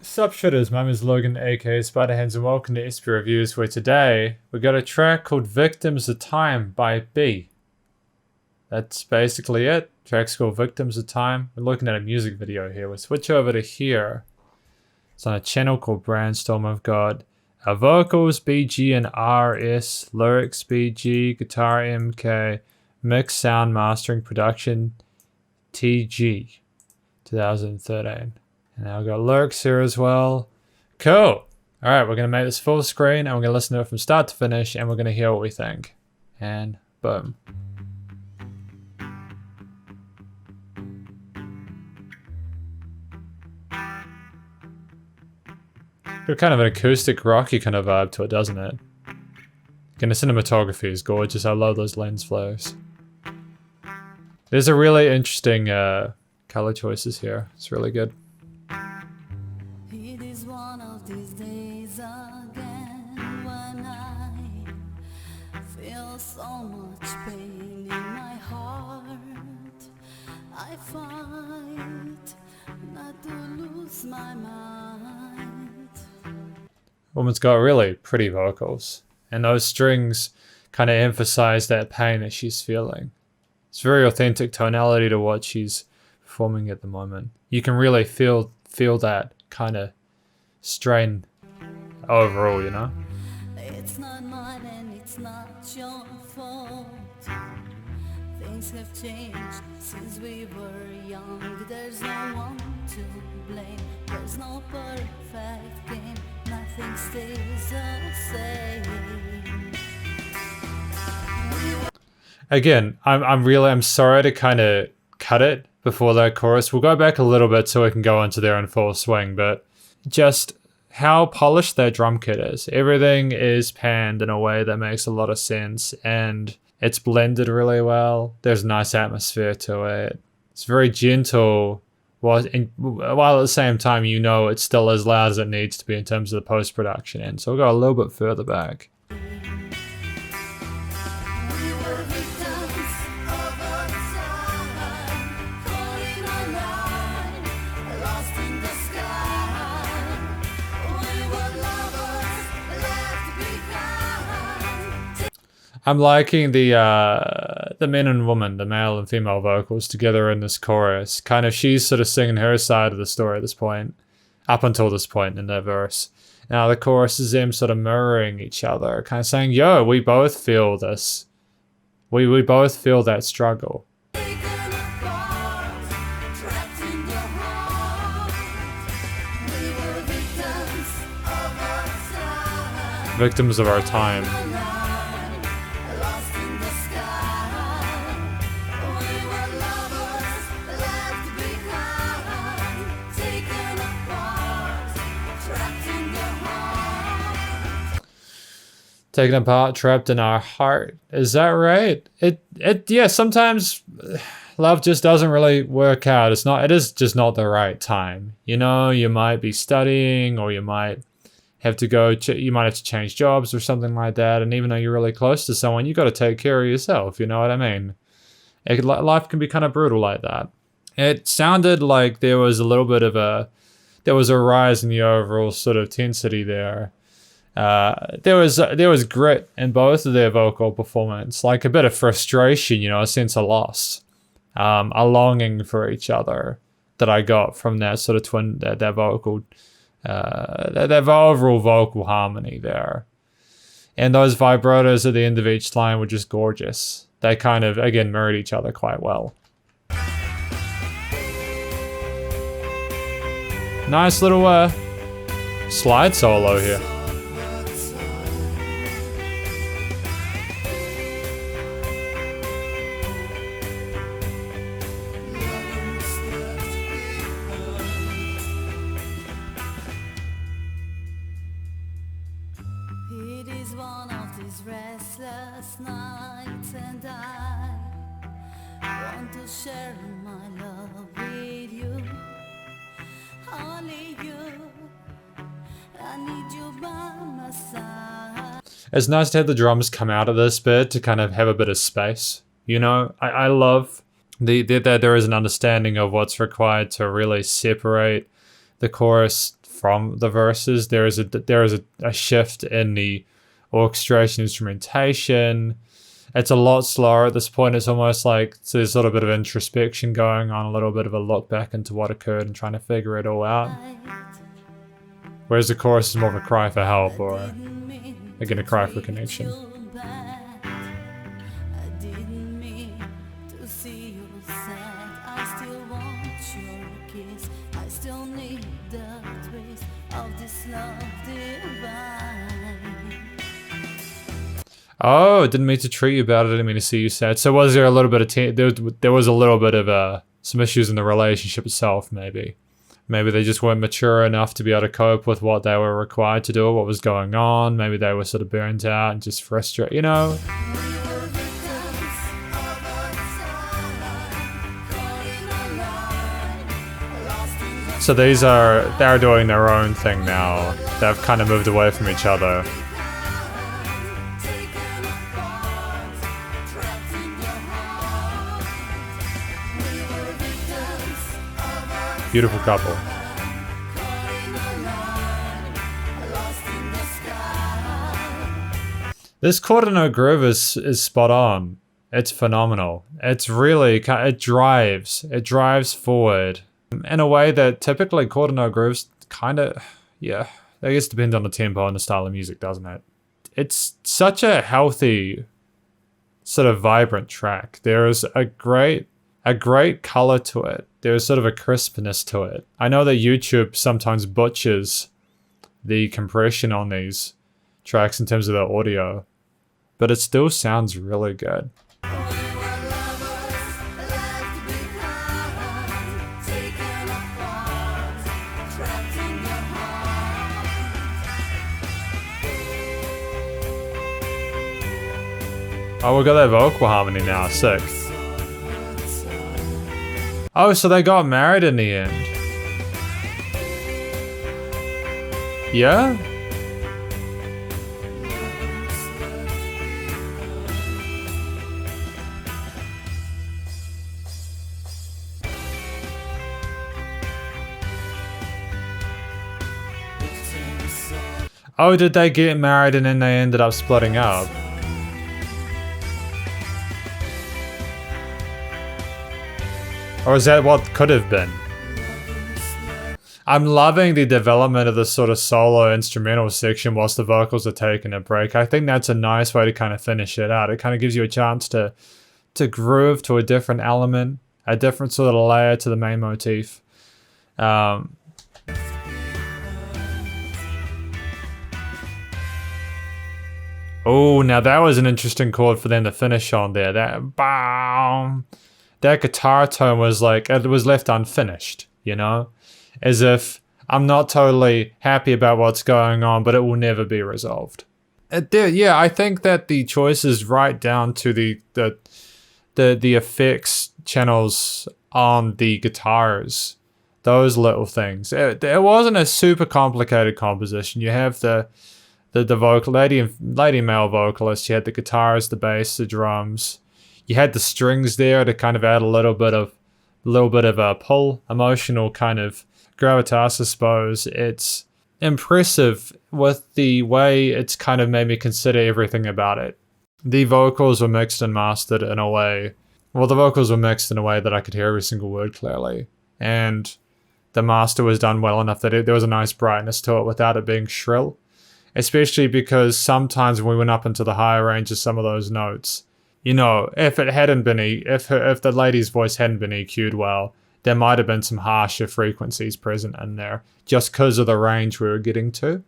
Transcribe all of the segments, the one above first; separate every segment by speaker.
Speaker 1: Sup shitters, my name is Logan aka Spiderhands and welcome to SP Reviews, where today we got a track called Victims of Time by B. That's basically it. Track's called Victims of Time. We're looking at a music video here. We'll switch over to here. It's on a channel called Brandstorm. I've got vocals BG and RS, lyrics BG, guitar MK, mix, sound, mastering, production TG 2013. And I've got lyrics here as well. Cool. Alright, we're going to make this full screen and we're going to listen to it from start to finish and we're going to hear what we think. And boom. Got kind of an acoustic rocky kind of vibe to it, doesn't it? Again, the cinematography is gorgeous. I love those lens flares. There's a really interesting color choices here. It's really good.
Speaker 2: It is one of these days again when I feel so much pain in my heart. I fight not to lose my mind.
Speaker 1: Woman's got really pretty vocals, and those strings kind of emphasize that pain that she's feeling. It's very authentic tonality to what she's performing at the moment. You can really feel that kind of strain overall, you know?
Speaker 2: It's not mine and it's not your fault. Things have changed since we were young. There's no one to blame. There's no perfect game. Nothing stays the same.
Speaker 1: Again, I'm sorry to kind of cut it before that chorus. We'll go back a little bit so we can go into there in full swing, but just how polished that drum kit is. Everything is panned in a way that makes a lot of sense, and it's blended really well. There's a nice atmosphere to it. It's very gentle, while at the same time, you know, it's still as loud as it needs to be in terms of the post-production end. So we'll go a little bit further back. I'm liking the men and women, the male and female vocals together in this chorus. Kind of, she's sort of singing her side of the story at this point, up until this point in their verse. Now the chorus is them sort of mirroring each other, kind of saying, yo, we both feel this. We both feel that struggle. Victims of our time. Taken apart, trapped in our heart. Is that right? Yeah, sometimes love just doesn't really work out. It is just not the right time. You know, you might be studying or you might have to you might have to change jobs or something like that. And even though you're really close to someone, you got to take care of yourself. You know what I mean? Life can be kind of brutal like that. It sounded like there was a little bit of there was a rise in the overall sort of tensity there. There was grit in both of their vocal performance, like a bit of frustration, you know, a sense of loss, a longing for each other that I got from that sort of that vocal, that overall vocal harmony there. And those vibratos at the end of each line were just gorgeous. They kind of, again, mirrored each other quite well. Nice little slide solo here.
Speaker 2: It is one of these restless nights and I want to share my love with you. Only you, I need you by my side.
Speaker 1: It's nice to have the drums come out of this bit to kind of have a bit of space. You know, I love that there is an understanding of what's required to really separate the chorus from the verses. There is a shift in the orchestration instrumentation. It's a lot slower at this point. It's almost like there's a little bit of introspection going on, a little bit of a look back into what occurred and trying to figure it all out. Whereas the chorus is more of a cry for help, or again a cry for connection. Oh, didn't mean to treat you bad. I didn't mean to see you sad. So was there a little bit of there was a little bit of some issues in the relationship itself, maybe. Maybe they just weren't mature enough to be able to cope with what they were required to do, what was going on. Maybe they were sort of burnt out and just frustrated, you know? So they're doing their own thing now. They've kind of moved away from each other. Beautiful couple. This chord in no groove is spot on. It's phenomenal. It's really, it drives forward in a way that typically chord in no grooves kind of, yeah, I guess it depends on the tempo and the style of music, doesn't it? It's such a healthy, sort of vibrant track. There is a great color to it. There's sort of a crispness to it. I know that YouTube sometimes butchers the compression on these tracks in terms of the audio, but it still sounds really good. Oh, we got that vocal harmony now, sick. Oh, so they got married in the end. Yeah? Oh, did they get married and then they ended up splitting up? Or is that what could have been? I'm loving the development of this sort of solo instrumental section whilst the vocals are taking a break. I think that's a nice way to kind of finish it out. It kind of gives you a chance to groove to a different element, a different sort of layer to the main motif. Oh, now that was an interesting chord for them to finish on there. That guitar tone was like, it was left unfinished, you know? As if I'm not totally happy about what's going on, but it will never be resolved. Yeah, I think that the choices right down to the effects channels on the guitars, those little things. It wasn't a super complicated composition. You have the vocal lady male vocalist. You had the guitars, the bass, the drums. You had the strings there to kind of add a little bit of a pull, emotional kind of gravitas, I suppose. It's impressive with the way it's kind of made me consider everything about it. The vocals were mixed and mastered in a way. Well, the vocals were mixed in a way that I could hear every single word clearly. And the master was done well enough that there was a nice brightness to it without it being shrill. Especially because sometimes when we went up into the higher range of some of those notes, you know, if the lady's voice hadn't been EQ'd well, there might have been some harsher frequencies present in there just because of the range we were getting to,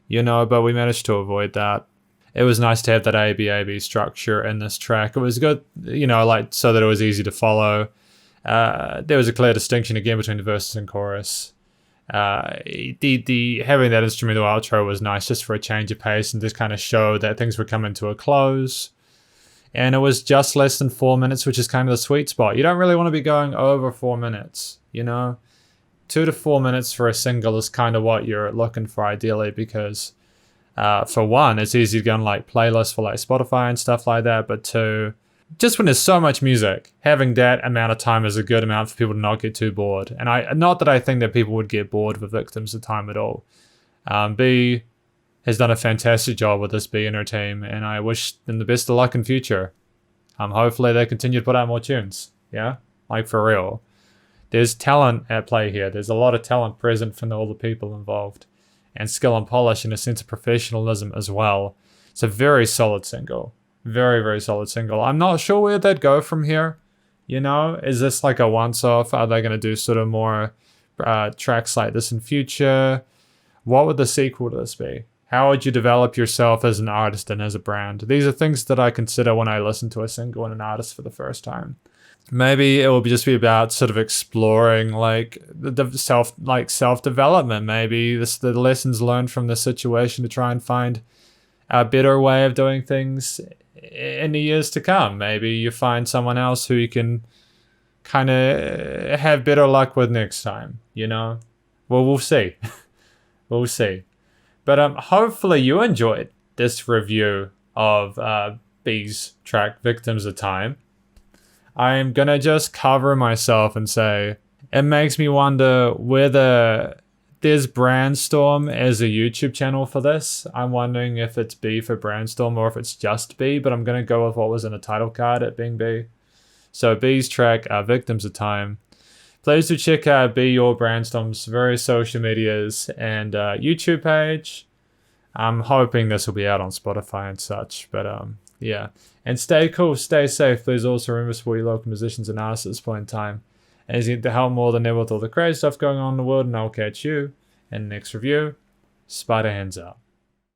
Speaker 1: you know, but we managed to avoid that. It was nice to have that ABAB structure in this track. It was good, you know, like so that it was easy to follow. There was a clear distinction again between the verses and chorus. The having that instrumental outro was nice just for a change of pace and just kind of show that things were coming to a close. And it was just less than 4 minutes, which is kind of the sweet spot. You don't really want to be going over 4 minutes, you know? 2 to 4 minutes for a single is kind of what you're looking for ideally because for one, it's easy to go on like playlists for like Spotify and stuff like that. But two, just when there's so much music, having that amount of time is a good amount for people to not get too bored. And not that I think that people would get bored with Victims of Time at all. B has done a fantastic job with this, B and her team, and I wish them the best of luck in future. Hopefully they continue to put out more tunes. Yeah, like for real. There's talent at play here. There's a lot of talent present from all the people involved, and skill and polish and a sense of professionalism as well. It's a very solid single. Very, very solid single. I'm not sure where they'd go from here. You know, is this like a once-off? Are they going to do sort of more tracks like this in future? What would the sequel to this be? How would you develop yourself as an artist and as a brand? These are things that I consider when I listen to a single and an artist for the first time. Maybe it will just be about sort of exploring like the self-development. Maybe the lessons learned from the situation to try and find a better way of doing things in the years to come. Maybe you find someone else who you can kind of have better luck with next time, you know? Well, we'll see. We'll see. But hopefully you enjoyed this review of B's track, Victims of Time. I'm going to just cover myself and say, it makes me wonder whether there's Brandstorm as a YouTube channel for this. I'm wondering if it's B for Brandstorm or if it's just B, but I'm going to go with what was in the title card, it being B. So B's track, Victims of Time. Please do check out B or Brandstorm's various social medias and YouTube page. I'm hoping this will be out on Spotify and such, but yeah. And stay cool, stay safe. Please also remember to support your local musicians and artists at this point in time. As you get to help more than ever with all the crazy stuff going on in the world, and I'll catch you in the next review. Spider hands out.